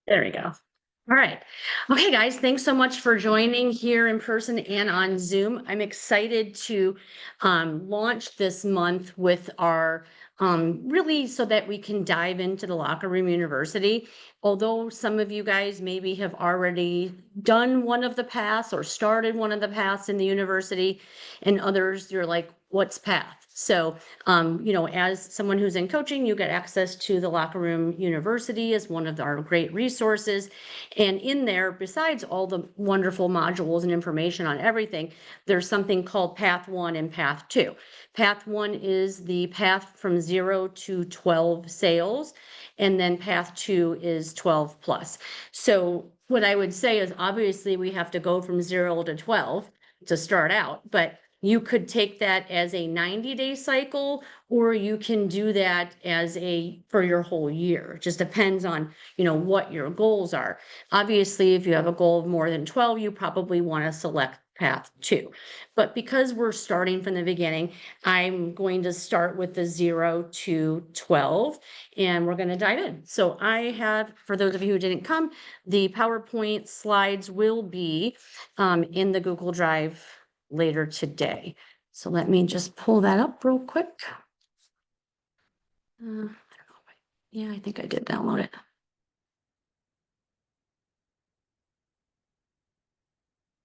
There we go. All right. Okay, guys, thanks so much for joining here in person and on Zoom. I'm excited to launch this month with our really so that we can dive into the Locker Room University. Although some of you guys maybe have already done one of the paths or started one of the paths in the university, and others you're like, what's path? So as someone who's in coaching, you get access to the Locker Room University as one of our great resources. And in there, besides all the wonderful modules and information on everything, there's something called Path 1 and Path 2. Path 1 is the path from 0 to 12 sales, and then Path 2 is 12 plus. So what I would say is obviously we have to go from 0 to 12 to start out, but you could take that as a 90-day cycle, or you can do that as for your whole year. It just depends on, what your goals are. Obviously, if you have a goal of more than 12, you probably want to select path 2. But because we're starting from the beginning, I'm going to start with the 0 to 12, and we're going to dive in. So I have, for those of you who didn't come, the PowerPoint slides will be in the Google Drive later today. So let me just pull that up real quick. I don't know yeah, I think I did download it.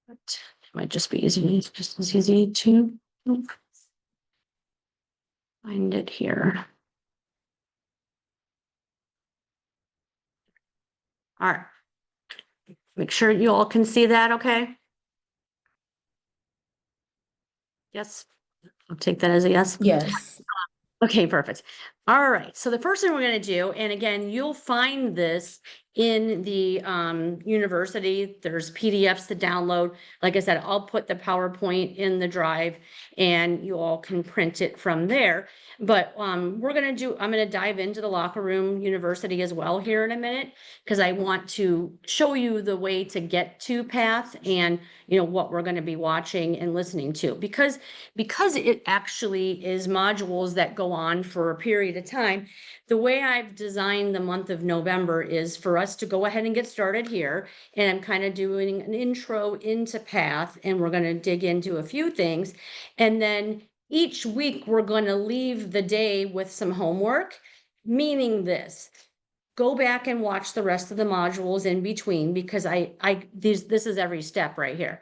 But it might just be easy. It's just as easy to find it here. All right. Make sure you all can see that, okay? Yes. I'll take that as a yes. Yes. Okay, perfect. All right. So the first thing we're going to do, and again, you'll find this in the university. There's PDFs to download. Like I said, I'll put the PowerPoint in the drive and you all can print it from there. But I'm going to dive into the Locker Room University as well here in a minute, because I want to show you the way to get to Path and, what we're going to be watching and listening to, because it actually is modules that go on for a period of time. The way I've designed the month of November is for us to go ahead and get started here. And I'm kind of doing an intro into Path, and we're going to dig into a few things. And then each week we're going to leave the day with some homework, meaning this. Go back and watch the rest of the modules in between, because this is every step right here.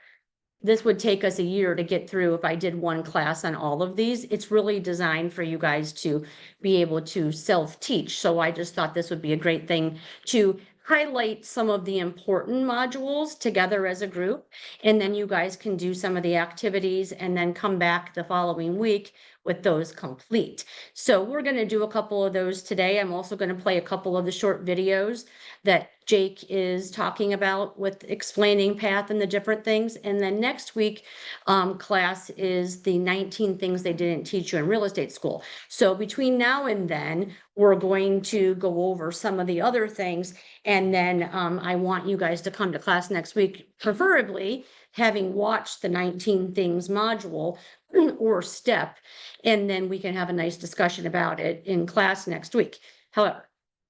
This would take us a year to get through if I did one class on all of these. It's really designed for you guys to be able to self-teach. So I just thought this would be a great thing to highlight some of the important modules together as a group. And then you guys can do some of the activities and then come back the following week with those complete. So we're going to do a couple of those today. I'm also going to play a couple of the short videos that Jake is talking about with explaining Path and the different things. And then next week class is the 19 things they didn't teach you in real estate school. So between now and then, we're going to go over some of the other things. And then I want you guys to come to class next week, preferably having watched the 19 things module or step, and then we can have a nice discussion about it in class next week. However,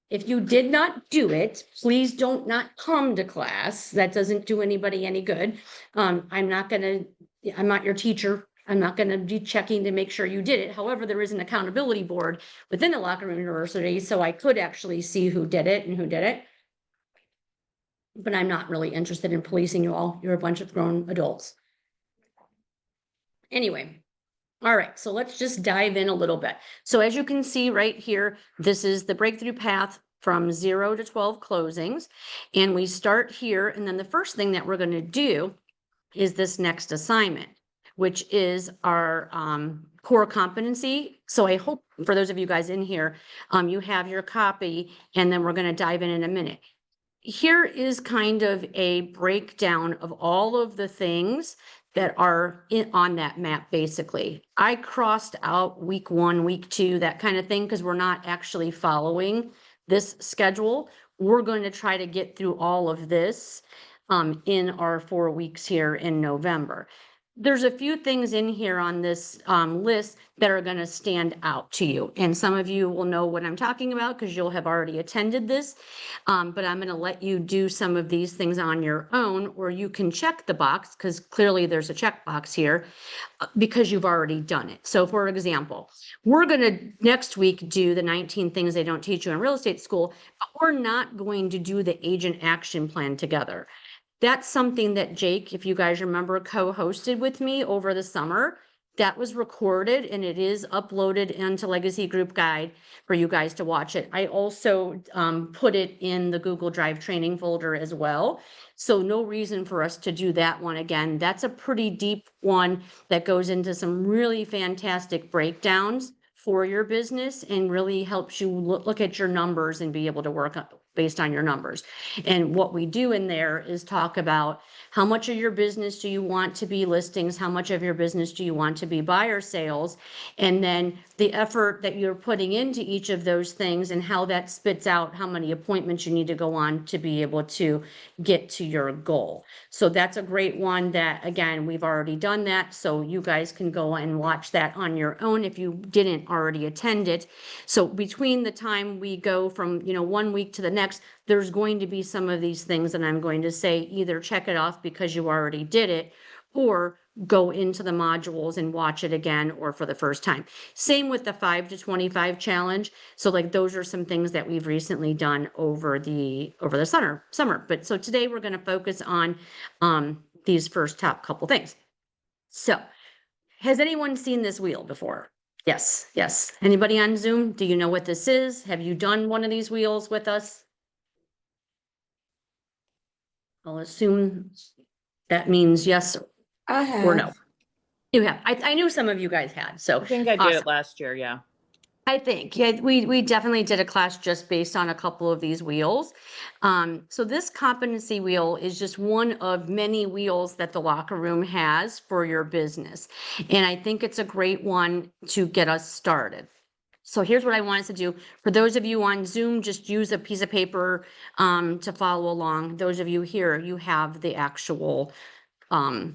if you did not do it, please don't not come to class. That doesn't do anybody any good. I'm not your teacher. I'm not going to be checking to make sure you did it. However, there is an accountability board within the Locker Room University, so I could actually see who did it and who did it. But I'm not really interested in policing you all. You're a bunch of grown adults. Anyway. All right, so let's just dive in a little bit. So as you can see right here, this is the breakthrough path from 0 to 12 closings. And we start here. And then the first thing that we're going to do is this next assignment, which is our core competency. So I hope for those of you guys in here, you have your copy, and then we're going to dive in a minute. Here is kind of a breakdown of all of the things that are on that map. Basically, I crossed out week 1, week 2, that kind of thing, because we're not actually following this schedule. We're going to try to get through all of this in our 4 weeks here in November. there's a few things in here on this list that are going to stand out to you. And some of you will know what I'm talking about because you'll have already attended this. But I'm going to let you do some of these things on your own, or you can check the box because clearly there's a check box here because you've already done it. So for example, we're going to next week do the 19 things they don't teach you in real estate school, but we're not going to do the agent action plan together. That's something that Jake, if you guys remember, co-hosted with me over the summer. That was recorded and it is uploaded into Legacy Group Guide for you guys to watch it. I also put it in the Google Drive training folder as well. So no reason for us to do that one again. That's a pretty deep one that goes into some really fantastic breakdowns for your business and really helps you look at your numbers and be able to work based on your numbers. And what we do in there is talk about how much of your business do you want to be listings? How much of your business do you want to be buyer sales? And then the effort that you're putting into each of those things and how that spits out how many appointments you need to go on to be able to get to your goal. So that's a great one that, again, we've already done that. So you guys can go and watch that on your own if you didn't already attend it. So between the time we go from, 1 week to the next, there's going to be some of these things and I'm going to say either check it off because you already did it or go into the modules and watch it again or for the first time. Same with the 5 to 25 challenge. So like those are some things that we've recently done over the summer. But so today we're going to focus on these first top couple things. So has anyone seen this wheel before? Yes. Anybody on Zoom? Do you know what this is? Have you done one of these wheels with us? I'll assume that means yes I have. or no. You have. I knew some of you guys had. So I think I did it last year. Yeah. I think, yeah, we definitely did a class just based on a couple of these wheels. So this competency wheel is just one of many wheels that the locker room has for your business. And I think it's a great one to get us started. So here's what I want us to do. For those of you on Zoom, just use a piece of paper to follow along. Those of you here, you have the actual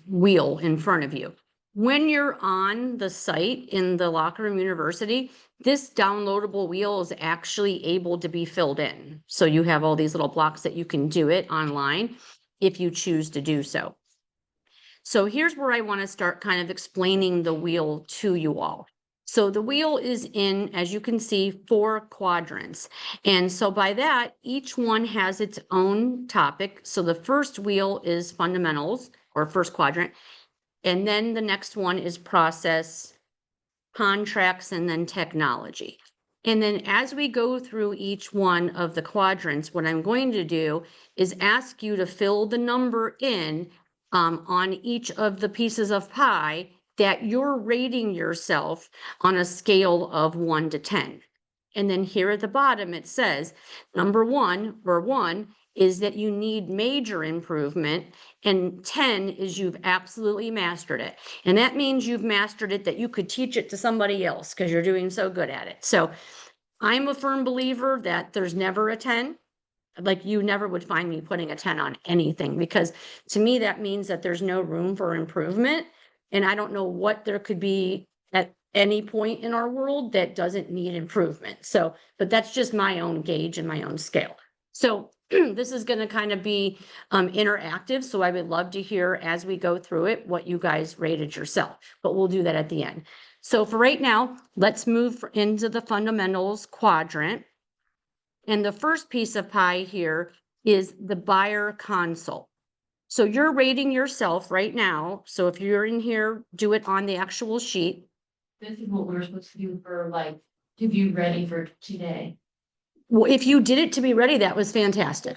wheel in front of you. When you're on the site in the Locker Room University, this downloadable wheel is actually able to be filled in. So you have all these little blocks that you can do it online if you choose to do so. So here's where I want to start kind of explaining the wheel to you all. So the wheel is in, as you can see, 4 quadrants. And so by that, each one has its own topic. So the first wheel is fundamentals or first quadrant. And then the next one is process, contracts, and then technology. And then as we go through each one of the quadrants, what I'm going to do is ask you to fill the number in on each of the pieces of pie that you're rating yourself on a scale of 1 to 10. And then here at the bottom, it says number 1 or 1 is that you need major improvement, and 10 is you've absolutely mastered it. And that means you've mastered it that you could teach it to somebody else because you're doing so good at it. So I'm a firm believer that there's never a 10. Like you never would find me putting a 10 on anything because to me that means that there's no room for improvement. And I don't know what there could be at any point in our world that doesn't need improvement. So, but that's just my own gauge and my own scale. So this is going to kind of be interactive. So I would love to hear as we go through it, what you guys rated yourself, but we'll do that at the end. So for right now, let's move into the fundamentals quadrant. And the first piece of pie here is the buyer consult. So you're rating yourself right now. So if you're in here, do it on the actual sheet. This is what we're supposed to do for like to be ready for today. Well, if you did it to be ready, that was fantastic.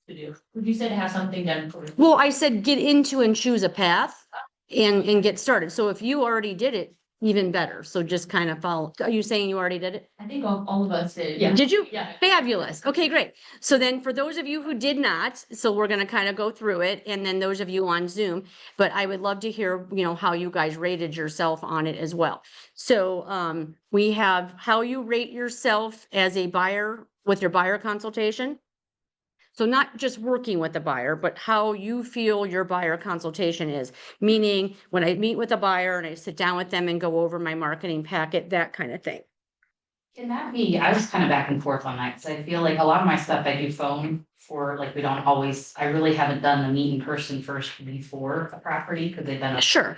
To do. You said have something done for. Well, I said get into and choose a path and get started. So if you already did it, even better. So just kind of follow. Are you saying you already did it? I think all of us did. Yeah. Did you? Yeah. Fabulous. Okay, great. So then for those of you who did not, so we're going to kind of go through it and then those of you on Zoom, but I would love to hear, how you guys rated yourself on it as well. So we have how you rate yourself as a buyer with your buyer consultation. So not just working with the buyer, but how you feel your buyer consultation is. Meaning, when I meet with a buyer and I sit down with them and go over my marketing packet, that kind of thing. Can that be, I was kind of back and forth on that, because I feel like a lot of my stuff I do phone for, like, we don't always, I really haven't done the meet in person first before a property, because they've been. Sure.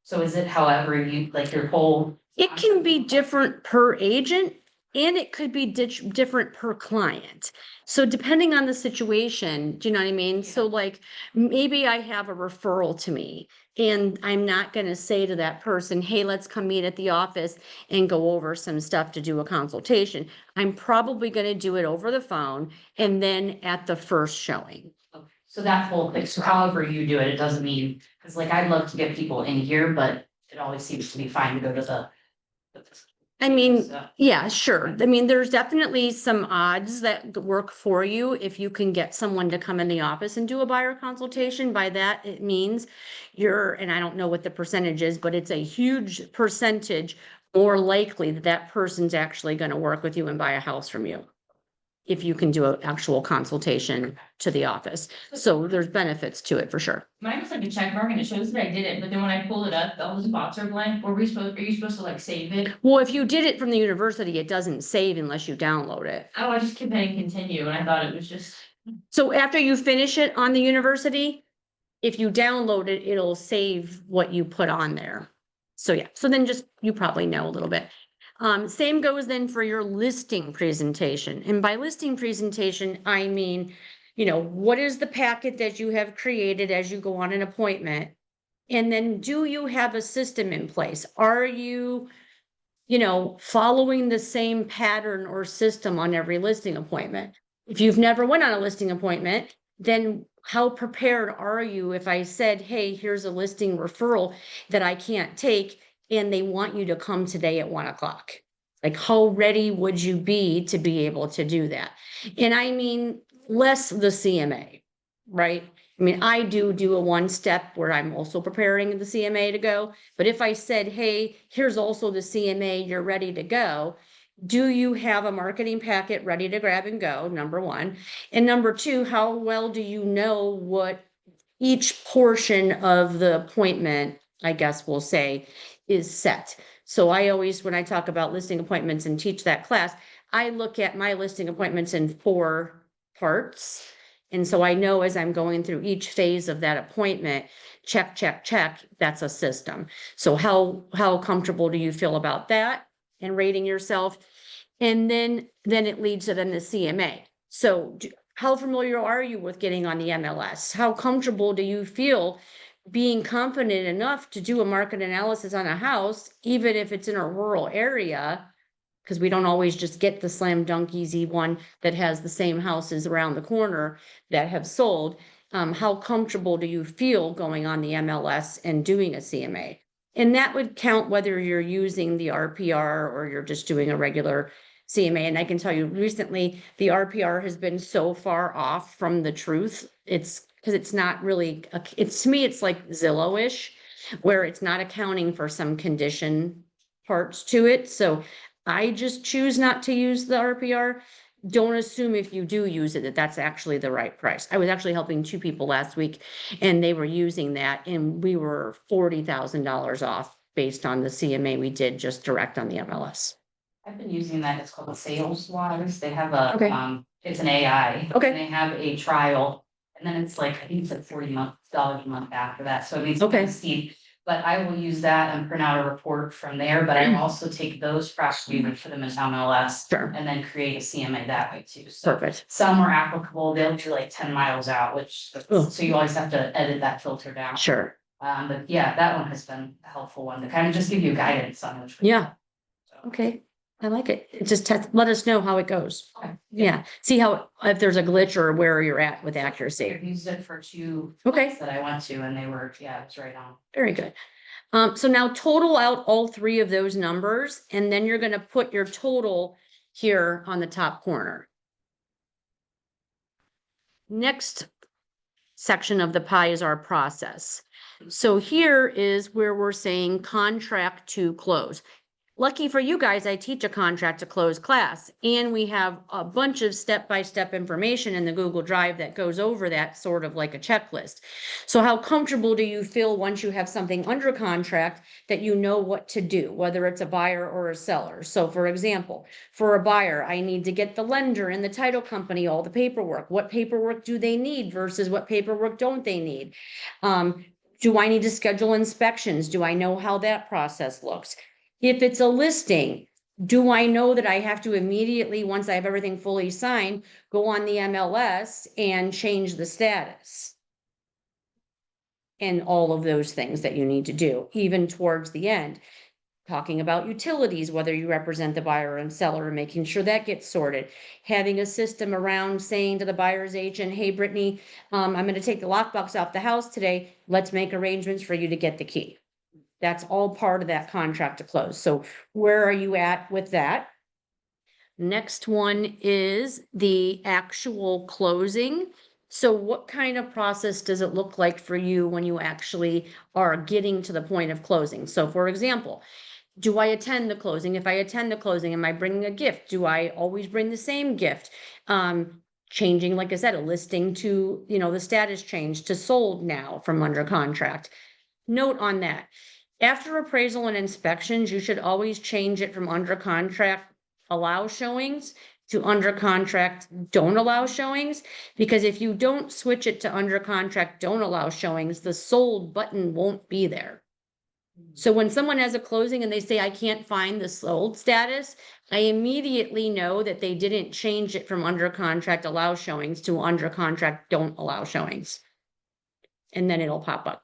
So is it however you, like your whole? It can be different per agent and it could be different per client. So depending on the situation, do you know what I mean? So like, maybe I have a referral to me and I'm not gonna say to that person, hey, let's come meet at the office and go over some stuff to do a consultation. I'm probably gonna do it over the phone and then at the first showing. So that whole thing, so however you do it, it doesn't mean, because like I'd love to get people in here, but it always seems to be fine to go to the. I mean, So, yeah, sure. I mean, there's definitely some odds that work for you if you can get someone to come in the office and do a buyer consultation. By that, it means you're, and I don't know what the percentage is, but it's a huge percentage more likely that that person's actually going to work with you and buy a house from you. If you can do an actual consultation to the office. So there's benefits to it for sure. Mine was like a check mark and it shows that I did it, but then when I pull it up, all the spots are blank. Are you supposed to like save it? Well, if you did it from the university, it doesn't save unless you download it. Oh, I just kept hitting continue and I thought it was just. So after you finish it on the university, if you download it, it'll save what you put on there. So yeah, so then just, you probably know a little bit. Same goes then for your listing presentation. And by listing presentation, I mean, you know, what is the packet that you have created as you go on an appointment? And then do you have a system in place? Are you, you know, following the same pattern or system on every listing appointment? If you've never went on a listing appointment, then how prepared are you if I said, hey, here's a listing referral that I can't take and they want you to come today at 1:00? Like, how ready would you be to be able to do that? And I mean, less the CMA, right? I mean, I do a one step where I'm also preparing the CMA to go. But if I said, hey, here's also the CMA, you're ready to go. Do you have a marketing packet ready to grab and go? Number one. And number two, how well do you know what each portion of the appointment, I guess we'll say, is set? So I always, when I talk about listing appointments and teach that class, I look at my listing appointments in 4 parts. And so I know as I'm going through each phase of that appointment, check, check, check, that's a system. So how comfortable do you feel about that and rating yourself? And then it leads to then the CMA. So how familiar are you with getting on the MLS? How comfortable do you feel being confident enough to do a market analysis on a house, even if it's in a rural area? Because we don't always just get the slam dunk easy one that has the same houses around the corner that have sold. How comfortable do you feel going on the MLS and doing a CMA? And that would count whether you're using the RPR or you're just doing a regular CMA. And I can tell you recently, the RPR has been so far off from the truth. It's because it's not really, it's, to me, it's like Zillow-ish, where it's not accounting for some condition parts to it. So I just choose not to use the RPR. Don't assume if you do use it, that that's actually the right price. I was actually helping 2 people last week and they were using that and we were $40,000 off based on the CMA we did just direct on the MLS. I've been using that, it's called Sales Wise, they have a, Okay. it's an AI. Okay. And they have a trial, and then it's like, I think it's like $40 a month after that, so I mean, it's Okay. kind of steep. But I will use that and print out a report from there, but I will also take those properties and put them in MLS. Sure. And then create a CMA that way too, so. Perfect. Some are applicable, they'll do like 10 miles out, which, Oh. so you always have to edit that filter down. Sure. But yeah, that one has been a helpful one to kind of just give you guidance on which. Yeah. So. Okay. I like it. It just let us know how it goes. Okay. Yeah. See how, if there's a glitch or where you're at with accuracy. I used it for 2 Okay. that I went to and they were, yeah, it was right on. Very good. So now total out all 3 of those numbers, and then you're going to put your total here on the top corner. Next section of the pie is our process. So here is where we're saying contract to close. Lucky for you guys, I teach a contract to close class, and we have a bunch of step-by-step information in the Google Drive that goes over that, sort of like a checklist. So how comfortable do you feel once you have something under contract that you know what to do, whether it's a buyer or a seller? So for example, for a buyer, I need to get the lender and the title company all the paperwork. What paperwork do they need versus what paperwork don't they need? Do I need to schedule inspections? Do I know how that process looks? If it's a listing, do I know that I have to immediately, once I have everything fully signed, go on the MLS and change the status? And all of those things that you need to do, even towards the end. Talking about utilities, whether you represent the buyer and seller, and making sure that gets sorted. Having a system around saying to the buyer's agent, hey, Brittany, I'm gonna take the lockbox off the house today. Let's make arrangements for you to get the key. That's all part of that contract to close. So where are you at with that? Next one is the actual closing. So what kind of process does it look like for you when you actually are getting to the point of closing? So for example, do I attend the closing? If I attend the closing, am I bringing a gift? Do I always bring the same gift? Changing, like I said, a listing to, the status change to sold now from under contract. Note on that. After appraisal and inspections, you should always change it from under contract, allow showings, to under contract, don't allow showings. Because if you don't switch it to under contract, don't allow showings, the sold button won't be there. So when someone has a closing and they say, I can't find the sold status, I immediately know that they didn't change it from under contract, allow showings, to under contract, don't allow showings. And then it'll pop up.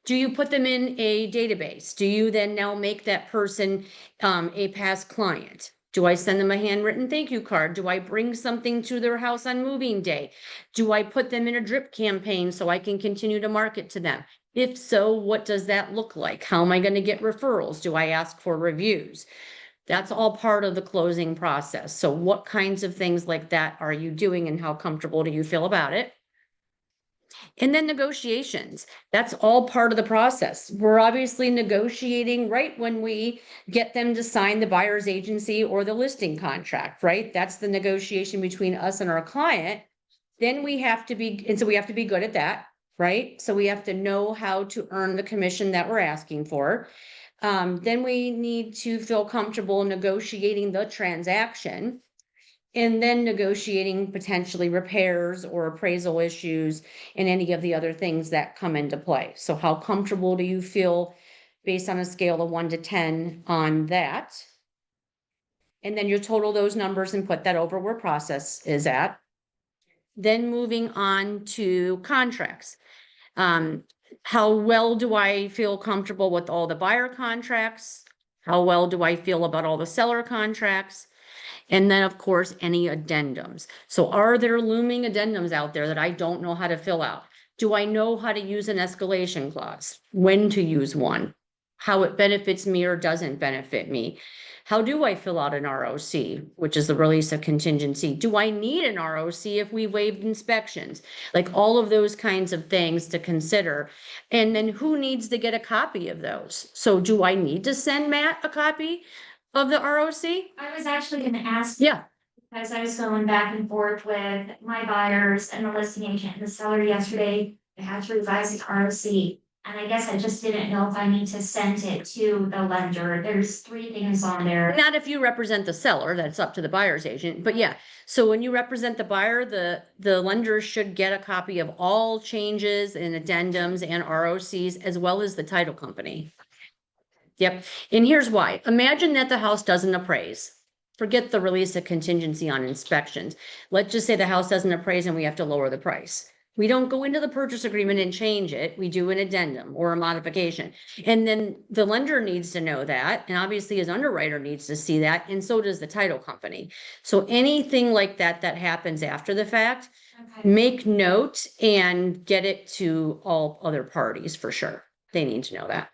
Do you put them in a database? Do you then now make that person a past client? Do I send them a handwritten thank you card? Do I bring something to their house on moving day? Do I put them in a drip campaign so I can continue to market to them? If so, what does that look like? How am I going to get referrals? Do I ask for reviews? That's all part of the closing process. So what kinds of things like that are you doing, and how comfortable do you feel about it? And then negotiations, that's all part of the process. We're obviously negotiating right when we get them to sign the buyer's agency or the listing contract, right? That's the negotiation between us and our client. Then we have to be, and so we have to be good at that, right? So we have to know how to earn the commission that we're asking for. Then we need to feel comfortable negotiating the transaction. And then negotiating potentially repairs or appraisal issues and any of the other things that come into play. So how comfortable do you feel based on a scale of 1 to 10 on that? And then you total those numbers and put that over where process is at. Then moving on to contracts. How well do I feel comfortable with all the buyer contracts? How well do I feel about all the seller contracts? And then, of course, any addendums. So are there looming addendums out there that I don't know how to fill out? Do I know how to use an escalation clause? When to use one? How it benefits me or doesn't benefit me? How do I fill out an ROC, which is the release of contingency? Do I need an ROC if we waived inspections? Like all of those kinds of things to consider. And then who needs to get a copy of those? So do I need to send Matt a copy of the ROC? I was actually gonna ask. Yeah. Because I was going back and forth with my buyers and the listing agent and the seller yesterday. I had to revise the ROC. And I guess I just didn't know if I need to send it to the lender. There's 3 things on there. Not if you represent the seller, that's up to the buyer's agent, but yeah. So when you represent the buyer, the lender should get a copy of all changes and addendums and ROCs, as well as the title company. Yep, and here's why. Imagine that the house doesn't appraise. Forget the release of contingency on inspections. Let's just say the house doesn't appraise and we have to lower the price. We don't go into the purchase agreement and change it. We do an addendum or a modification. And then the lender needs to know that, and obviously his underwriter needs to see that, and so does the title company. So anything like that that happens after the fact, Okay. make note and get it to all other parties for sure. They need to know that.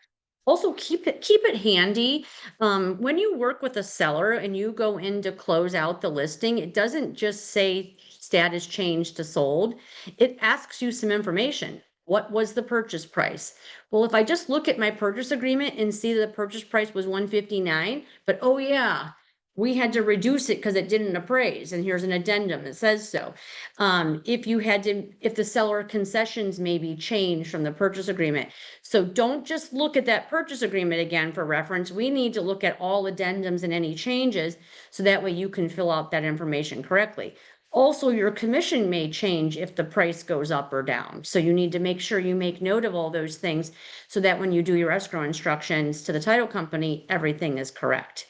Also, keep it handy. When you work with a seller and you go in to close out the listing, it doesn't just say status changed to sold. It asks you some information. What was the purchase price? Well, if I just look at my purchase agreement and see the purchase price was 159, but oh yeah, we had to reduce it because it didn't appraise, and here's an addendum that says so. If the seller concessions maybe changed from the purchase agreement. So don't just look at that purchase agreement again for reference. We need to look at all addendums and any changes, so that way you can fill out that information correctly. Also, your commission may change if the price goes up or down. So you need to make sure you make note of all those things, so that when you do your escrow instructions to the title company, everything is correct.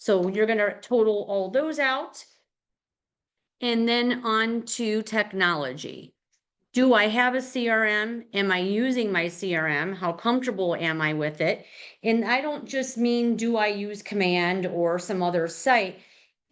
So you're gonna total all those out. And then on to technology. Do I have a CRM? Am I using my CRM? How comfortable am I with it? And I don't just mean, do I use Command or some other site?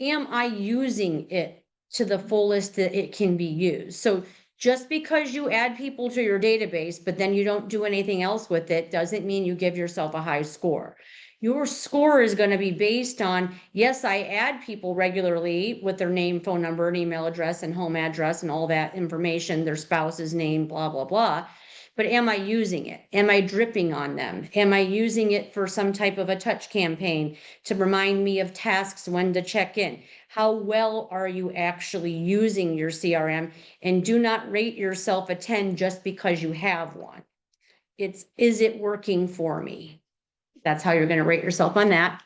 Am I using it to the fullest that it can be used? So just because you add people to your database, but then you don't do anything else with it, doesn't mean you give yourself a high score. Your score is going to be based on, yes, I add people regularly with their name, phone number, and email address, and home address, and all that information, their spouse's name, blah, blah, blah. But am I using it? Am I dripping on them? Am I using it for some type of a touch campaign to remind me of tasks, when to check in? How well are you actually using your CRM? And do not rate yourself a 10 just because you have one. Is it working for me? That's how you're going to rate yourself on that.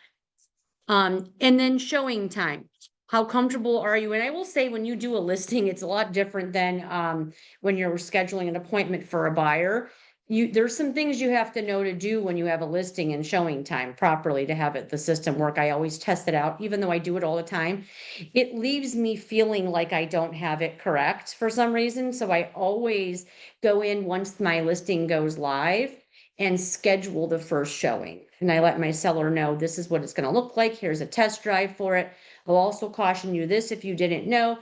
And then showing time. How comfortable are you? And I will say, when you do a listing, it's a lot different than when you're scheduling an appointment for a buyer. There's some things you have to know to do when you have a listing and showing time properly to have the system work. I always test it out, even though I do it all the time. It leaves me feeling like I don't have it correct for some reason. So I always go in once my listing goes live and schedule the first showing. And I let my seller know, this is what it's going to look like. Here's a test drive for it. I'll also caution you this, if you didn't know,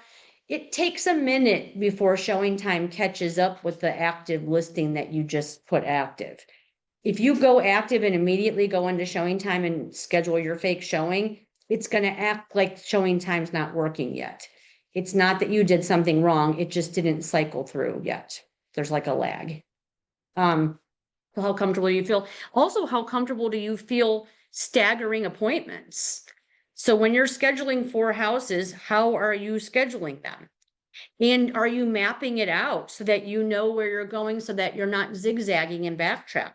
it takes a minute before showing time catches up with the active listing that you just put active. If you go active and immediately go into showing time and schedule your fake showing, it's going to act like showing time's not working yet. It's not that you did something wrong. It just didn't cycle through yet. There's like a lag. How comfortable do you feel? Also, how comfortable do you feel staggering appointments? So when you're scheduling 4 houses, how are you scheduling them? And are you mapping it out so that you know where you're going, so that you're not zigzagging and backtrack?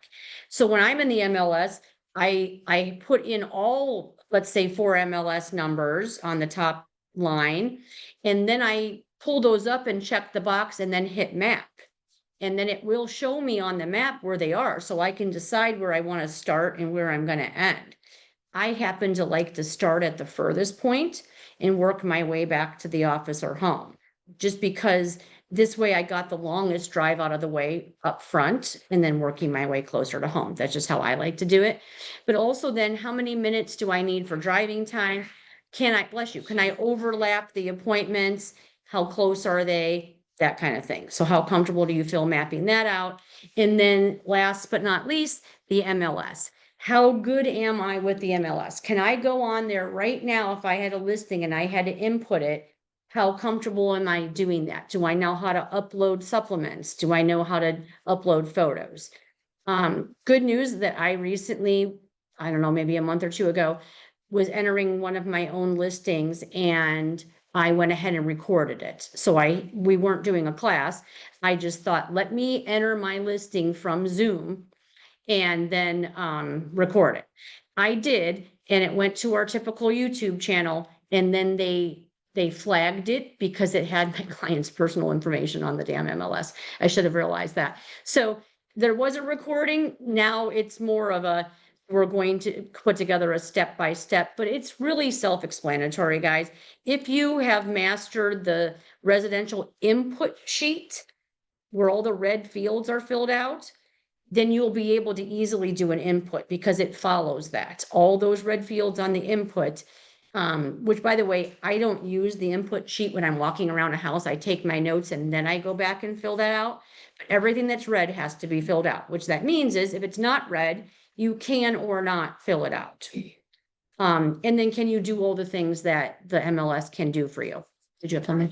So when I'm in the MLS, I put in all, let's say 4 MLS numbers on the top line, and then I pull those up and check the box and then hit map. And then it will show me on the map where they are, so I can decide where I want to start and where I'm going to end. I happen to like to start at the furthest point and work my way back to the office or home, just because this way I got the longest drive out of the way up front and then working my way closer to home. That's just how I like to do it. But also then, how many minutes do I need for driving time? Can I overlap the appointments? How close are they? That kind of thing. So how comfortable do you feel mapping that out? And then last but not least, the MLS. How good am I with the MLS? Can I go on there right now if I had a listing and I had to input it? How comfortable am I doing that? Do I know how to upload supplements? Do I know how to upload photos? Good news that I recently, I don't know, maybe a month or 2 ago, was entering one of my own listings, and I went ahead and recorded it. So we weren't doing a class. I just thought, let me enter my listing from Zoom and then record it. I did, and it went to our typical YouTube channel, and then they flagged it because it had my client's personal information on the damn MLS. I should have realized that. So there was a recording. Now it's more of a, we're going to put together a step-by-step, but it's really self-explanatory, guys. If you have mastered the residential input sheet, where all the red fields are filled out, then you'll be able to easily do an input, because it follows that. All those red fields on the input, which, by the way, I don't use the input sheet when I'm walking around a house. I take my notes and then I go back and fill that out. But everything that's red has to be filled out, which that means is, if it's not red, you can or not fill it out. And then can you do all the things that the MLS can do for you? Did you have something?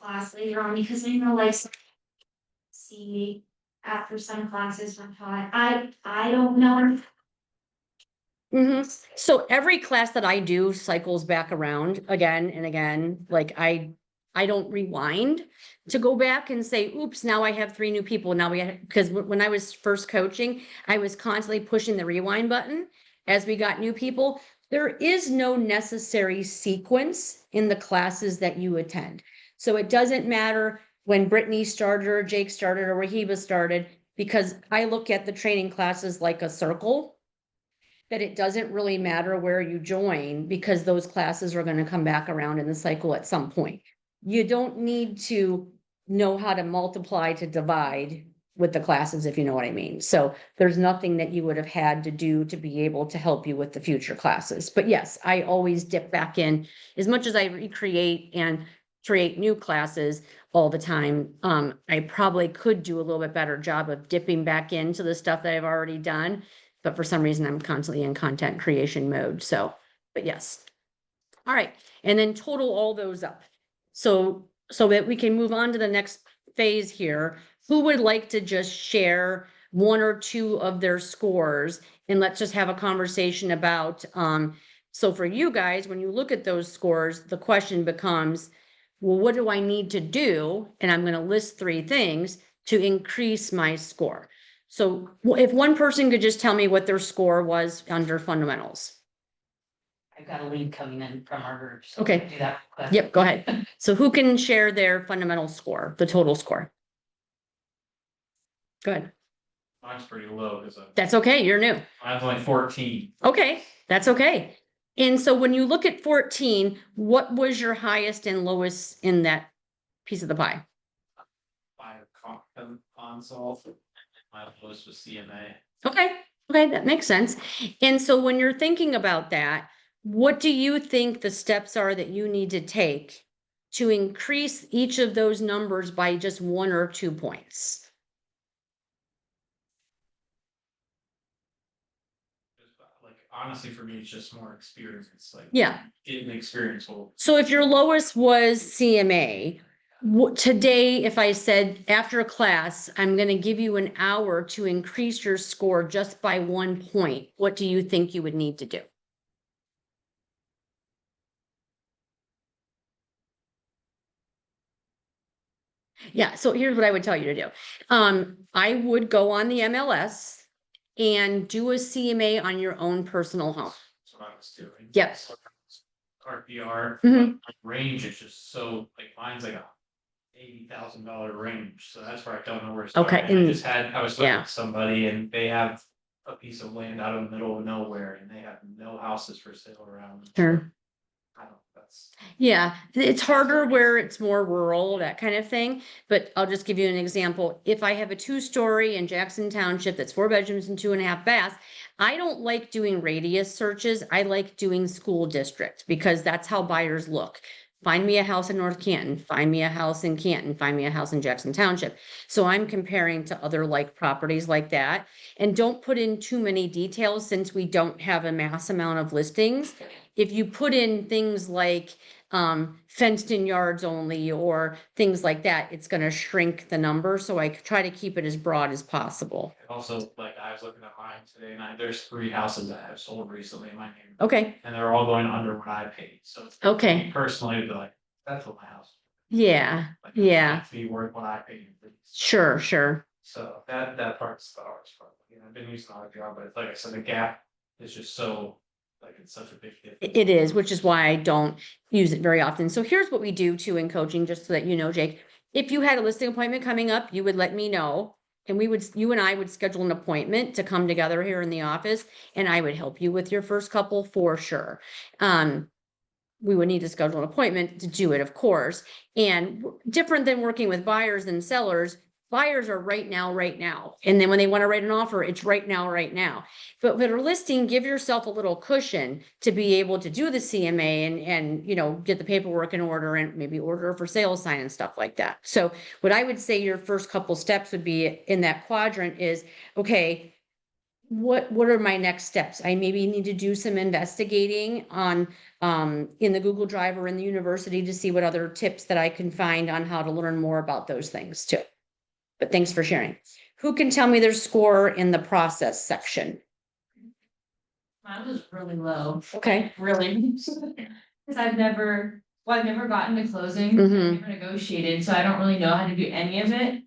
Class later on, because I know like see after some classes were taught. I don't know. So every class that I do cycles back around again and again, like I don't rewind to go back and say, oops, now I have 3 new people. Now because when I was first coaching, I was constantly pushing the rewind button as we got new people. There is no necessary sequence in the classes that you attend. So it doesn't matter when Brittany started or Jake started or Rahiba started, because I look at the training classes like a circle, that it doesn't really matter where you join because those classes are going to come back around in the cycle at some point. You don't need to know how to multiply to divide with the classes, if you know what I mean. So there's nothing that you would have had to do to be able to help you with the future classes. But yes, I always dip back in as much as I recreate and create new classes all the time. I probably could do a little bit better job of dipping back into the stuff that I've already done, but for some reason I'm constantly in content creation mode. So, but yes. All right. And then total all those up. So that we can move on to the next phase here. Who would like to just share 1 or 2 of their scores? And let's just have a conversation about, so for you guys, when you look at those scores, the question becomes, well, what do I need to do? And I'm going to list 3 things to increase my score. So if one person could just tell me what their score was under fundamentals. I've got a lead coming in from our group. So Okay. we'll do that real quick. Yep, go ahead. So who can share their fundamental score, the total score? Good. Mine's pretty low because That's okay. You're new. mine's only 14. Okay, that's okay. And so when you look at 14, what was your highest and lowest in that piece of the pie? By console. My lowest was CMA. Okay, that makes sense. And so when you're thinking about that, what do you think the steps are that you need to take to increase each of those numbers by just 1 or 2 points? Like honestly, for me, it's just more experience. Like Yeah. getting the experience will. So if your lowest was CMA, today, if I said after a class, I'm going to give you an hour to increase your score just by 1 point, what do you think you would need to do? Yeah, so here's what I would tell you to do. I would go on the MLS and do a CMA on your own personal home. That's what I was doing. Yep. RPR, Mhm. but my range is just so like mine's like a $80,000 range, so that's where I don't know where to start. Okay, And and- I was talking yeah. to somebody and they have a piece of land out in the middle of nowhere and they have no houses for sale around them. Sure. I don't, that's. Yeah, it's harder where it's more rural, that kind of thing. But I'll just give you an example. If I have a 2-story in Jackson Township that's 4 bedrooms and 2.5 baths, I don't like doing radius searches. I like doing school district because that's how buyers look. Find me a house in North Canton, find me a house in Canton, find me a house in Jackson Township. So I'm comparing to other like properties like that. And don't put in too many details since we don't have a mass amount of listings. If you put in things like fenced in yards only or things like that, it's going to shrink the number. So I try to keep it as broad as possible. Also, like I was looking at mine today and there's 3 houses that have sold recently in my neighborhood. Okay. And they're all going under what I paid, so. It's Okay. me personally, to be like, that's what my house. Yeah. Like, Yeah. it's be worth what I paid. Sure. So that part's the hardest part. You know, I've been using RPR, but like I said, the gap is just so, like, it's such a big difference. It is, which is why I don't use it very often. So here's what we do too in coaching, just so that you know, Jake. If you had a listing appointment coming up, you would let me know. And you and I would schedule an appointment to come together here in the office and I would help you with your first couple for sure. We would need to schedule an appointment to do it, of course. And different than working with buyers and sellers, buyers are right now. And then when they want to write an offer, it's right now. But with a listing, give yourself a little cushion to be able to do the CMA and you know, get the paperwork in order and maybe order a for sale sign and stuff like that. So what I would say your first couple steps would be in that quadrant is, okay, what are my next steps? I maybe need to do some investigating on in the Google Drive or in the university to see what other tips that I can find on how to learn more about those things too. but thanks for sharing. Who can tell me their score in the process section? Mine was really low, Okay. really. Cause I've never gotten to closing, I've Mhm. never negotiated, so I don't really know how to do any of it.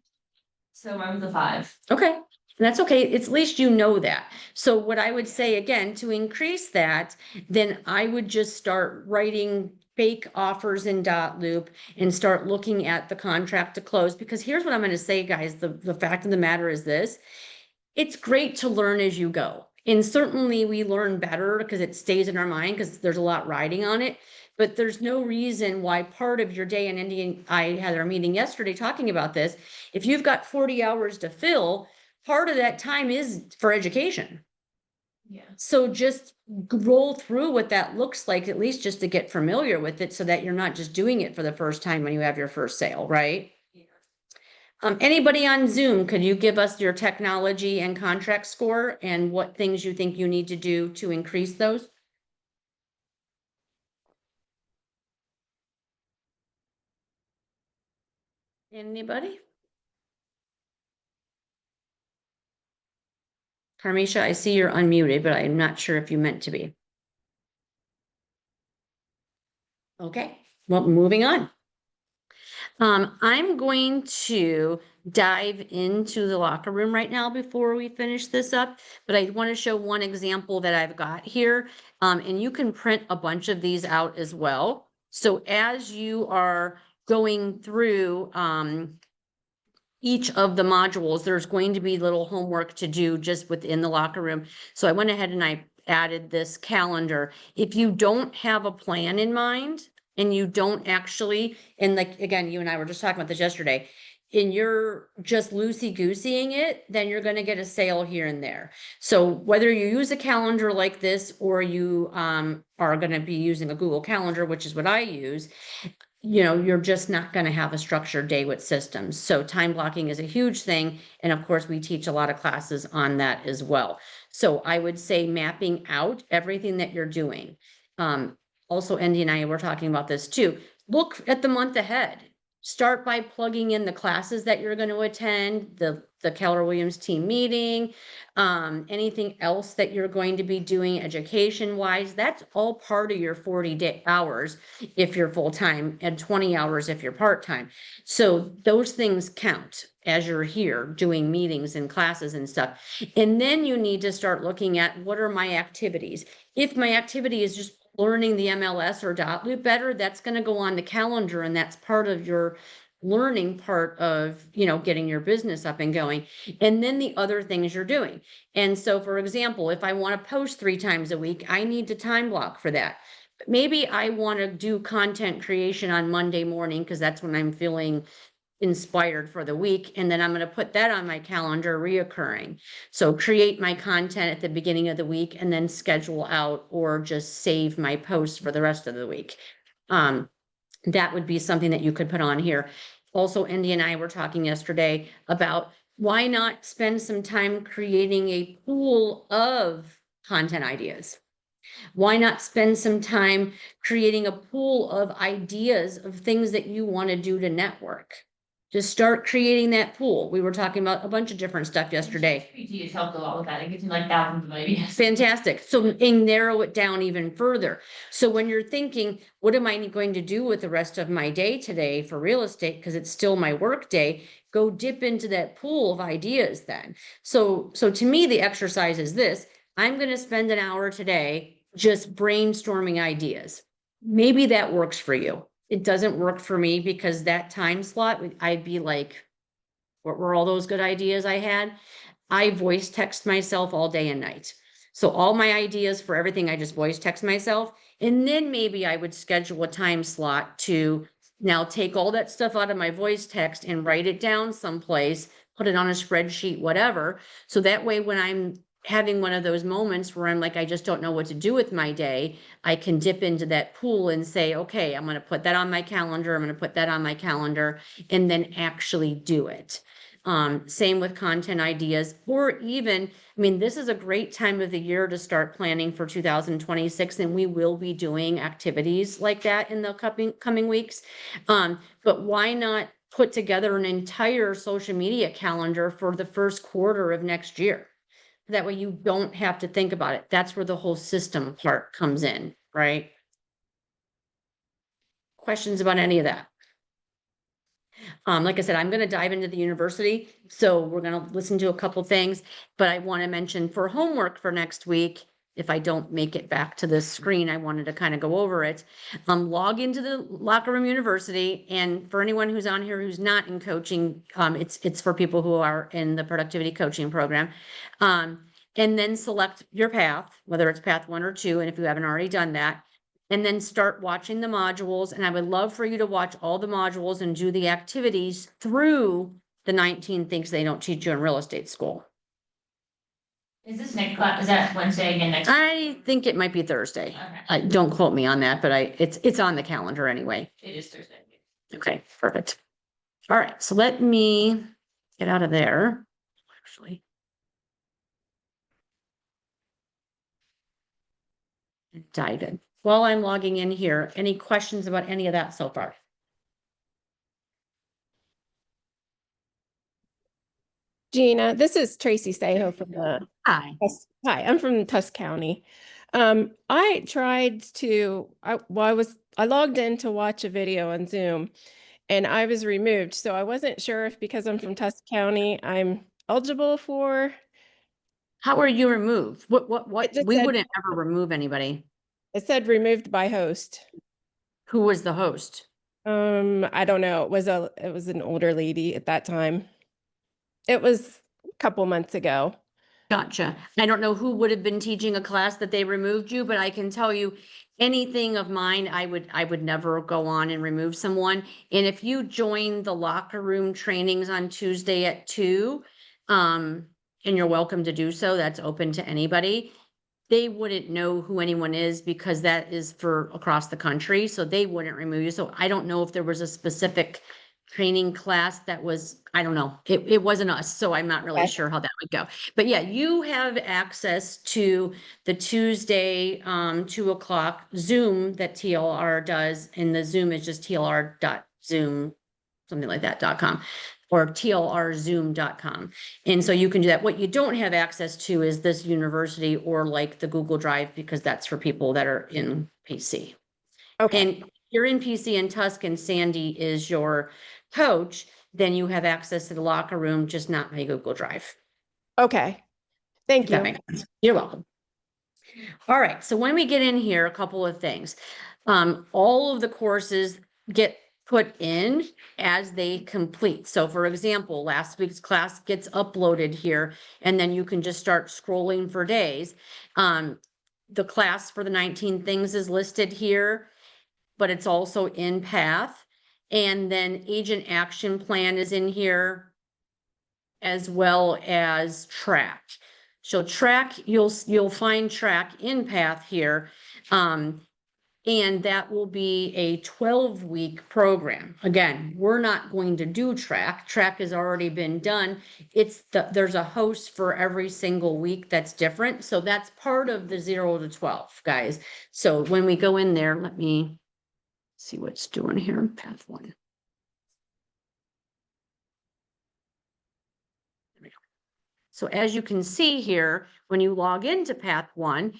So mine was a 5. Okay, that's okay. It's at least you know that. So what I would say again, to increase that, then I would just start writing fake offers in dot loop and start looking at the contract to close. Because here's what I'm going to say, guys. The fact of the matter is this. It's great to learn as you go. And certainly we learn better because it stays in our mind because there's a lot riding on it. But there's no reason why part of your day, and Indy and I had our meeting yesterday talking about this. If you've got 40 hours to fill, part of that time is for education. Yeah. So just roll through what that looks like, at least just to get familiar with it so that you're not just doing it for the first time when you have your first sale, right? Anybody on Zoom, could you give us your technology and contract score and what things you think you need to do to increase those? Anybody? Parmeisha, I see you're unmuted, but I'm not sure if you meant to be. Okay, well, moving on. I'm going to dive into the locker room right now before we finish this up, but I want to show one example that I've got here. And you can print a bunch of these out as well. So as you are going through, each of the modules, there's going to be little homework to do just within the locker room. So I went ahead and I added this calendar. If you don't have a plan in mind and you don't actually, and like, again, you and I were just talking about this yesterday, and you're just loosey-gooseying it, then you're gonna get a sale here and there. So whether you use a calendar like this or you are gonna be using a Google Calendar, which is what I use, you know, you're just not going to have a structured day with systems. So time blocking is a huge thing. And of course, we teach a lot of classes on that as well. So I would say mapping out everything that you're doing. Also, Andy and I were talking about this too. Look at the month ahead. Start by plugging in the classes that you're going to attend, the Keller Williams team meeting, anything else that you're going to be doing education wise. That's all part of your 40 hours if you're full-time and 20 hours if you're part-time. So those things count as you're here doing meetings and classes and stuff. And then you need to start looking at what are my activities. If my activity is just learning the MLS or dot loop better, that's going to go on the calendar and that's part of your learning part of, you know, getting your business up and going. And then the other things you're doing. And so, for example, if I want to post 3 times a week, I need to time block for that. Maybe I want to do content creation on Monday morning because that's when I'm feeling inspired for the week. And then I'm going to put that on my calendar reoccurring. So create my content at the beginning of the week and then schedule out or just save my posts for the rest of the week. That would be something that you could put on here. Also, Andy and I were talking yesterday about why not spend some time creating a pool of content ideas? Why not spend some time creating a pool of ideas of things that you want to do to network? Just start creating that pool. We were talking about a bunch of different stuff yesterday. PT has helped a lot with that. It gives me like thousands of ideas. Fantastic. So, and narrow it down even further. So when you're thinking, what am I going to do with the rest of my day today for real estate? Because it's still my work day. Go dip into that pool of ideas then. So to me, the exercise is this. I'm going to spend an hour today just brainstorming ideas. Maybe that works for you. It doesn't work for me because that time slot, I'd be like, what were all those good ideas I had? I voice text myself all day and night. So all my ideas for everything, I just voice text myself. And then maybe I would schedule a time slot to now take all that stuff out of my voice text and write it down someplace, put it on a spreadsheet, whatever. So that way, when I'm having one of those moments where I'm like, I just don't know what to do with my day, I can dip into that pool and say, okay, I'm going to put that on my calendar. I'm going to put that on my calendar and then actually do it. Same with content ideas, or even, I mean, this is a great time of the year to start planning for 2026, and we will be doing activities like that in the coming weeks. But why not put together an entire social media calendar for the first quarter of next year. That way you don't have to think about it. That's where the whole system part comes in, right? Questions about any of that? Like I said, I'm gonna dive into the university, so we're gonna listen to a couple things, but I want to mention for homework for next week, if I don't make it back to this screen, I wanted to kind of go over it. Log into the Locker Room University, and for anyone who's on here who's not in coaching, it's for people who are in the productivity coaching program. And then select your path, whether it's path 1 or 2, and if you haven't already done that, and then start watching the modules. And I would love for you to watch all the modules and do the activities through the 19 things they don't teach you in real estate school. Is this next class, is that Wednesday again next? I think it might be Thursday. Okay, Don't quote me on that, but it's on the calendar anyway. it is Thursday. Okay, perfect. All right, so let me get out of there, actually. And dive in. While I'm logging in here, any questions about any of that so far? Gina, this is Tracy Saho from the Hi. Hi, I'm from Tusk County. I tried to I logged in to watch a video on Zoom and I was removed. So I wasn't sure if because I'm from Tusk County, I'm eligible for How were you removed? What? It just We said- wouldn't ever remove anybody. it said removed by host. Who was the host? I don't know. It was an older lady at that time. It was a couple months ago. Gotcha. I don't know who would have been teaching a class that they removed you, but I can tell you anything of mine, I would never go on and remove someone. And if you join the locker room trainings on Tuesday at 2, and you're welcome to do so, that's open to anybody. They wouldn't know who anyone is because that is for across the country, so they wouldn't remove you. So I don't know if there was a specific training class that was, I don't know. It wasn't us, so I'm not really Okay. sure how that would go. But yeah, you have access to the Tuesday, 2:00 Zoom that TLR does, and the Zoom is just TLR.zoom, something like that, .com, or TLRzoom.com. And so you can do that. What you don't have access to is this university or like the Google Drive, because that's for people that are in PC. Okay. And you're in PC and Tusk and Sandy is your coach, then you have access to the locker room, just not my Google Drive. Okay. Thank If that you. makes sense. You're welcome. All right, so when we get in here, a couple of things. All of the courses get put in as they complete. So for example, last week's class gets uploaded here, and then you can just start scrolling for days. The class for the 19 things is listed here, but it's also in path. And then agent action plan is in here, as well as track. So track, you'll find track in path here. And that will be a 12-week program. Again, we're not going to do track. Track has already been done. There's a host for every single week that's different. So that's part of the 0 to 12, guys. So when we go in there, let me see what's doing here, path 1. So as you can see here, when you log into path 1,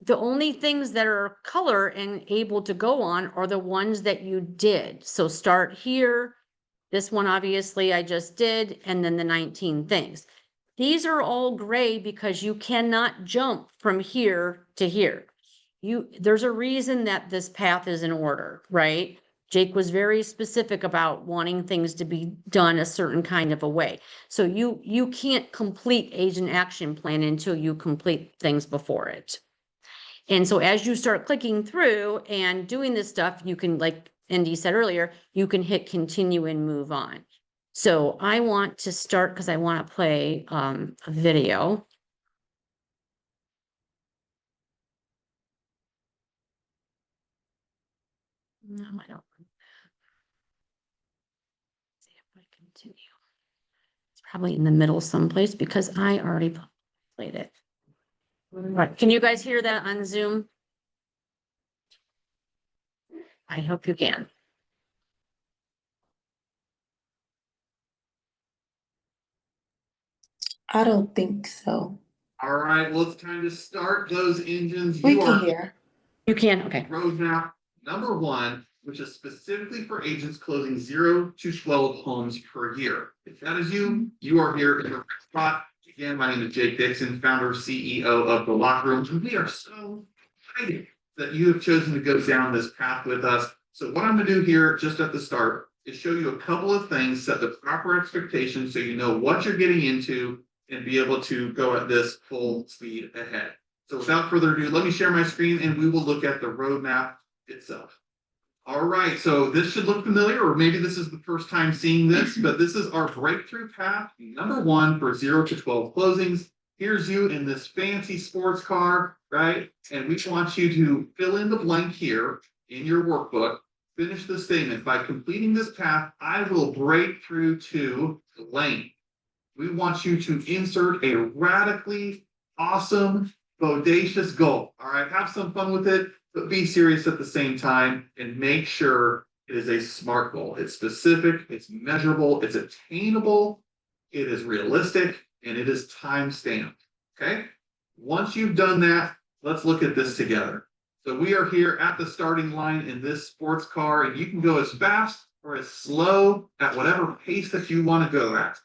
the only things that are color and able to go on are the ones that you did. So start here. This one, obviously, I just did, and then the 19 things. These are all gray because you cannot jump from here to here. There's a reason that this path is in order, right? Jake was very specific about wanting things to be done a certain kind of a way. So you can't complete agent action plan until you complete things before it. And so as you start clicking through and doing this stuff, you can, like Andy said earlier, you can hit continue and move on. So I want to start because I want to play a video. No, I don't. See if I continue. It's probably in the middle someplace because I already played it. All right, can you guys hear that on Zoom? I hope you can. I don't think so. All right, well, it's time to start those engines. We You can are hear. You can, okay. roadmap number 1, which is specifically for agents closing 0 to 12 homes per year. If that is you, you are here in the right spot. Again, my name is Jake Dixon, founder, CEO of The Locker Room, and we are so excited that you have chosen to go down this path with us. So what I'm going to do here just at the start is show you a couple of things, set the proper expectations so you know what you're getting into and be able to go at this full speed ahead. So without further ado, let me share my screen and we will look at the roadmap itself. All right, so this should look familiar, or maybe this is the first time seeing this, but this is our breakthrough path, number 1 for 0 to 12 closings. Here's you in this fancy sports car, right? And we want you to fill in the blank here in your workbook. Finish the statement. By completing this path, I will break through to the lane. We want you to insert a radically awesome, bodacious goal. All right, have some fun with it, but be serious at the same time and make sure it is a SMART goal. It's specific, it's measurable, it's attainable, it is realistic, and it is time stamped. Okay, once you've done that, let's look at this together. So we are here at the starting line in this sports car, and you can go as fast or as slow at whatever pace that you want to go at.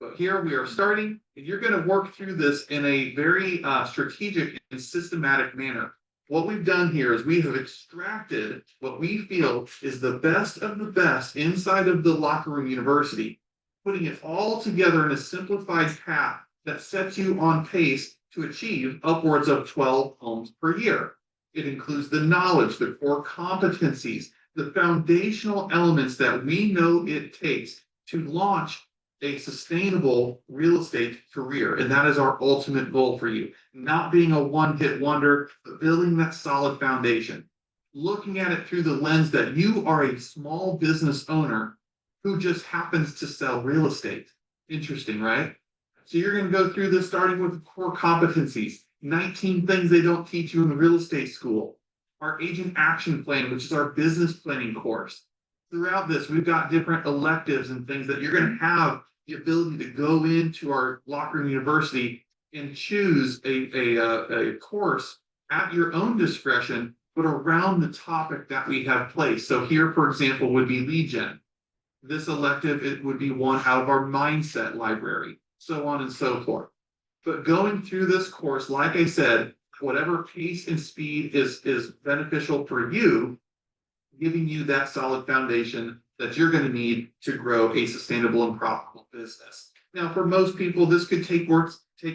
But here we are starting, and you're going to work through this in a very strategic and systematic manner. What we've done here is we have extracted what we feel is the best of the best inside of the Locker Room University, putting it all together in a simplified path that sets you on pace to achieve upwards of 12 homes per year. It includes the knowledge, the core competencies, the foundational elements that we know it takes to launch a sustainable real estate career. And that is our ultimate goal for you. Not being a one-hit wonder, but building that solid foundation. Looking at it through the lens that you are a small business owner who just happens to sell real estate. Interesting, right? So you're going to go through this starting with core competencies. 19 things they don't teach you in the real estate school. Our agent action plan, which is our business planning course. Throughout this, we've got different electives and things that you're going to have the ability to go into our Locker Room University and choose a course at your own discretion, but around the topic that we have placed. So here, for example, would be lead gen. This elective, it would be one out of our mindset library, so on and so forth. But going through this course, like I said, whatever pace and speed is beneficial for you, giving you that solid foundation that you're going to need to grow a sustainable and profitable business. Now, for most people, this could take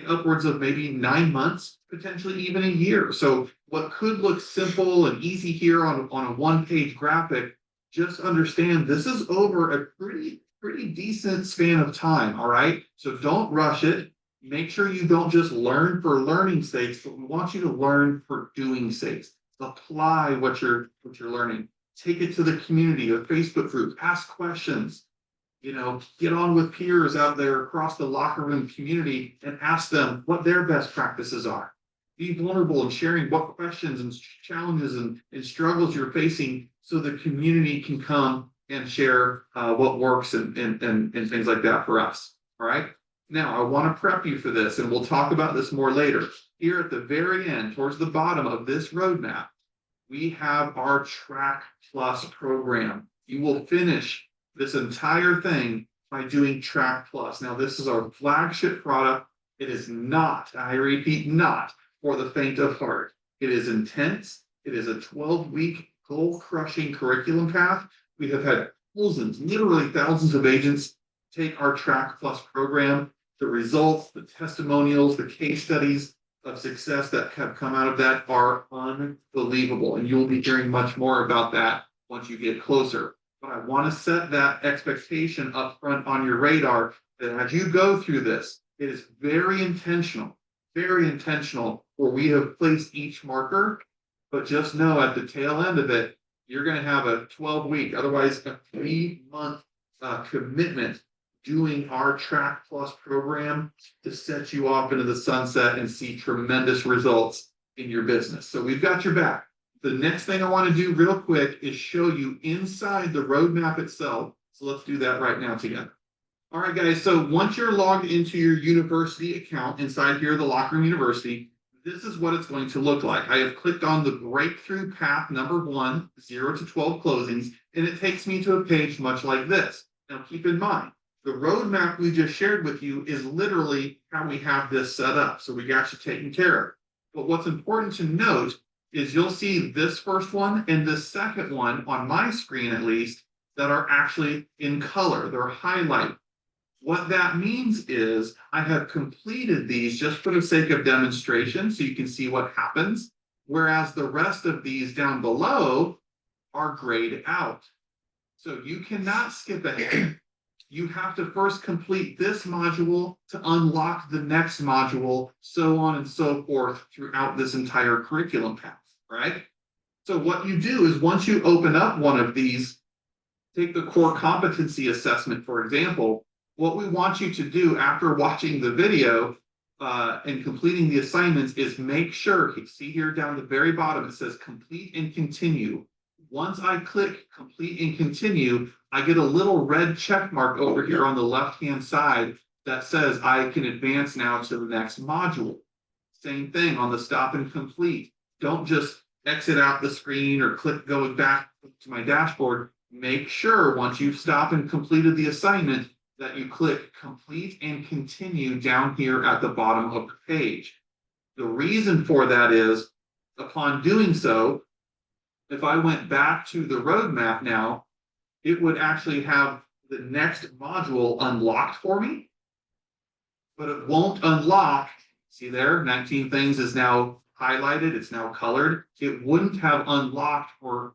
upwards of maybe 9 months, potentially even a year. So what could look simple and easy here on a one-page graphic, just understand this is over a pretty decent span of time, all right? So don't rush it. Make sure you don't just learn for learning's sake, but we want you to learn for doing sakes. Apply what you're learning. Take it to the community, a Facebook group, ask questions, get on with peers out there across the Locker Room community and ask them what their best practices are. Be vulnerable in sharing what questions and challenges and struggles you're facing so the community can come and share what works and things like that for us. All right. Now, I want to prep you for this, and we'll talk about this more later. Here at the very end, towards the bottom of this roadmap, we have our Track Plus program. You will finish this entire thing by doing Track Plus. Now, this is our flagship product. It is not, I repeat, not for the faint of heart. It is intense. It is a 12-week goal-crushing curriculum path. We have had thousands, literally thousands of agents take our Track Plus program. The results, the testimonials, the case studies of success that have come out of that are unbelievable. And you'll be hearing much more about that once you get closer. But I want to set that expectation up front on your radar that as you go through this, it is very intentional where we have placed each marker. But just know at the tail end of it, you're going to have a 12-week, otherwise a 3-month commitment doing our Track Plus program to set you off into the sunset and see tremendous results in your business. So we've got your back. The next thing I want to do real quick is show you inside the roadmap itself. So let's do that right now together. All right, guys, so once you're logged into your university account inside here, the Locker Room University, this is what it's going to look like. I have clicked on the breakthrough path number 1, 0 to 12 closings, and it takes me to a page much like this. Now, keep in mind, the roadmap we just shared with you is literally how we have this set up. So we got you taken care of. But what's important to note is you'll see this first one and this second one on my screen, at least, that are actually in color. They're highlighted. What that means is I have completed these just for the sake of demonstration so you can see what happens, whereas the rest of these down below are grayed out. So you cannot skip ahead. You have to first complete this module to unlock the next module, so on and so forth throughout this entire curriculum path, right? So what you do is once you open up one of these, take the core competency assessment, for example, what we want you to do after watching the video and completing the assignments is make sure, see here down the very bottom, it says complete and continue. Once I click complete and continue, I get a little red check mark over here on the left-hand side that says I can advance now to the next module. Same thing on the stop and complete. Don't just exit out the screen or click going back to my dashboard. Make sure once you've stopped and completed the assignment that you click complete and continue down here at the bottom of the page. The reason for that is upon doing so, if I went back to the roadmap now, it would actually have the next module unlocked for me, but it won't unlock. See there, 19 things is now highlighted. It's now colored. It wouldn't have unlocked or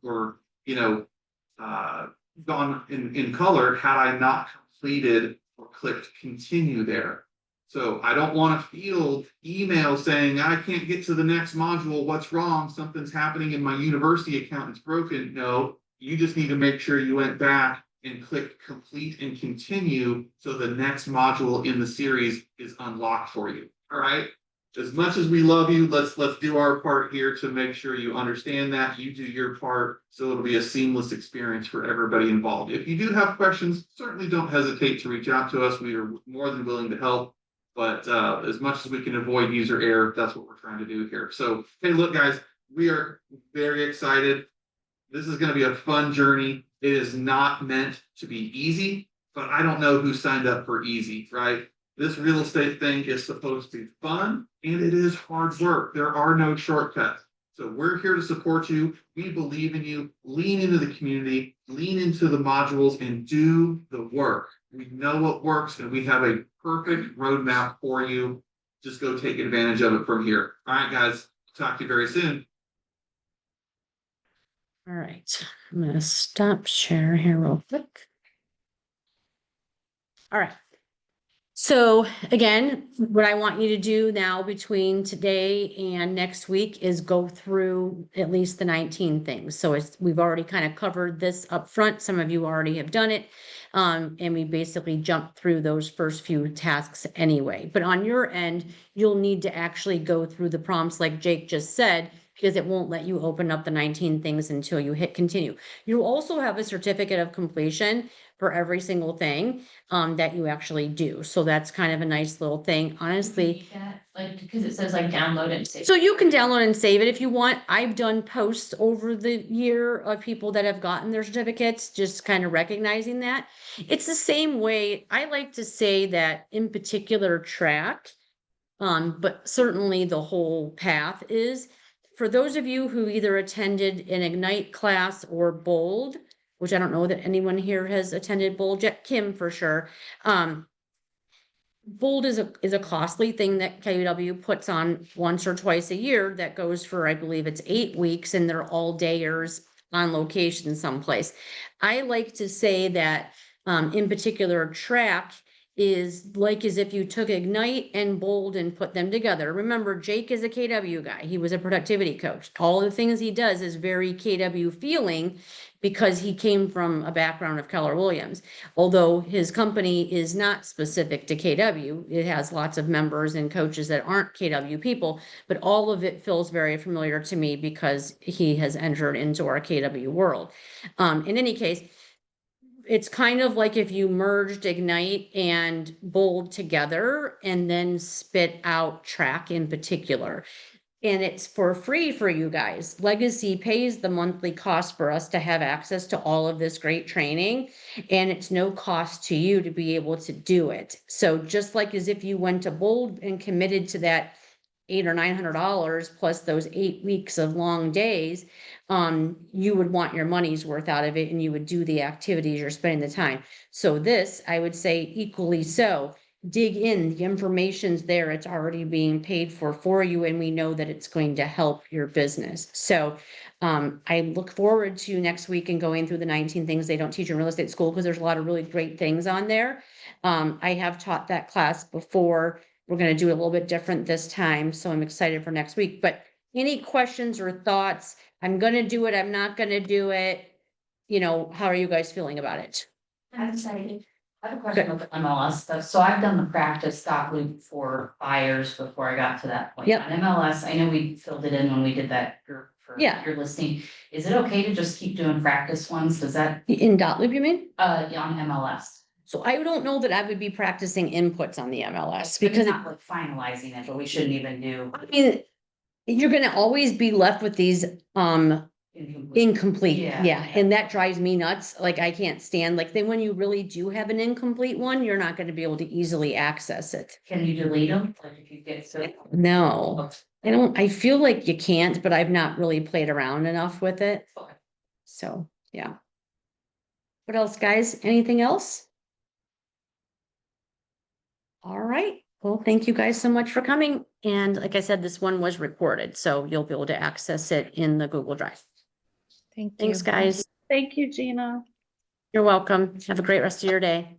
gone in color had I not completed or clicked continue there. So I don't want to field email saying I can't get to the next module. What's wrong? Something's happening in my university account. It's broken. No, you just need to make sure you went back and click complete and continue so the next module in the series is unlocked for you. All right. As much as we love you, let's do our part here to make sure you understand that, you do your part, so it'll be a seamless experience for everybody involved. If you do have questions, certainly don't hesitate to reach out to us. We are more than willing to help, but as much as we can avoid user error, that's what we're trying to do here. So, hey, look, guys, we are very excited. This is going to be a fun journey. It is not meant to be easy, but I don't know who signed up for easy, right? This real estate thing is supposed to be fun, and it is hard work. There are no shortcuts. So we're here to support you. We believe in you. Lean into the community, lean into the modules, and do the work. We know what works, and we have a perfect roadmap for you. Just go take advantage of it from here. All right, guys. Talk to you very soon. All right, I'm gonna stop share here real quick. All right. So again, what I want you to do now between today and next week is go through at least the 19 things. So we've already kind of covered this up front. Some of you already have done it. And we basically jumped through those first few tasks anyway. But on your end, you'll need to actually go through the prompts like Jake just said, because it won't let you open up the 19 things until you hit continue. You also have a certificate of completion for every single thing that you actually do. So that's kind of a nice little thing, honestly. Like, because it says like download it and save. So you can download and save it if you want. I've done posts over the year of people that have gotten their certificates, just kind of recognizing that. It's the same way. I like to say that in particular track, but certainly the whole path is, for those of you who either attended an Ignite class or Bold, which I don't know that anyone here has attended Bold yet, Kim for sure. Bold is a costly thing that KW puts on once or twice a year that goes for, I believe it's 8 weeks, and they're all dayers on location someplace. I like to say that in particular track is like as if you took Ignite and Bold and put them together. Remember, Jake is a KW guy. He was a productivity coach. All the things he does is very KW feeling because he came from a background of Keller Williams. Although his company is not specific to KW, it has lots of members and coaches that aren't KW people, but all of it feels very familiar to me because he has entered into our KW world. In any case, it's kind of like if you merged Ignite and Bold together and then spit out Track in particular. And it's for free for you guys. Legacy pays the monthly cost for us to have access to all of this great training. And it's no cost to you to be able to do it. So just like as if you went to Bold and committed to that $800 or $900 plus those 8 weeks of long days, you would want your money's worth out of it and you would do the activities, you're spending the time. So this, I would say equally so. Dig in, the information's there, it's already being paid for you, and we know that it's going to help your business. So I look forward to next week and going through the 19 things they don't teach in real estate school, because there's a lot of really great things on there. I have taught that class before. We're gonna do it a little bit different this time, so I'm excited for next week. But any questions or thoughts? I'm gonna do it, I'm not gonna do it. You know, how are you guys feeling about it? I'm excited. I have a question with the MLS stuff. So I've done the practice stop loop for buyers before I got to that point. Yep. On MLS, I know we filled it in when we did that for Yeah. your listing. Is it okay to just keep doing practice ones? Does that, In dot loop, you mean? yeah, on MLS? So I don't know that I would be practicing inputs on the MLS Maybe because not like finalizing it, but we shouldn't even do I mean, you're gonna always be left with these incomplete, Yeah. yeah, and that drives me nuts. Like I can't stand, like then when you really do have an incomplete one, you're not gonna be able to easily access it. Can you delete them? Like if you get so. No, I feel like you can't, but I've not really played around enough with it. Okay. So, yeah. What else, guys? Anything else? All right. Well, thank you guys so much for coming. And like I said, this one was recorded, so you'll be able to access it in the Google Drive. Thank you. Thanks, guys. Thank you, Gina. You're welcome. Have a great rest of your day.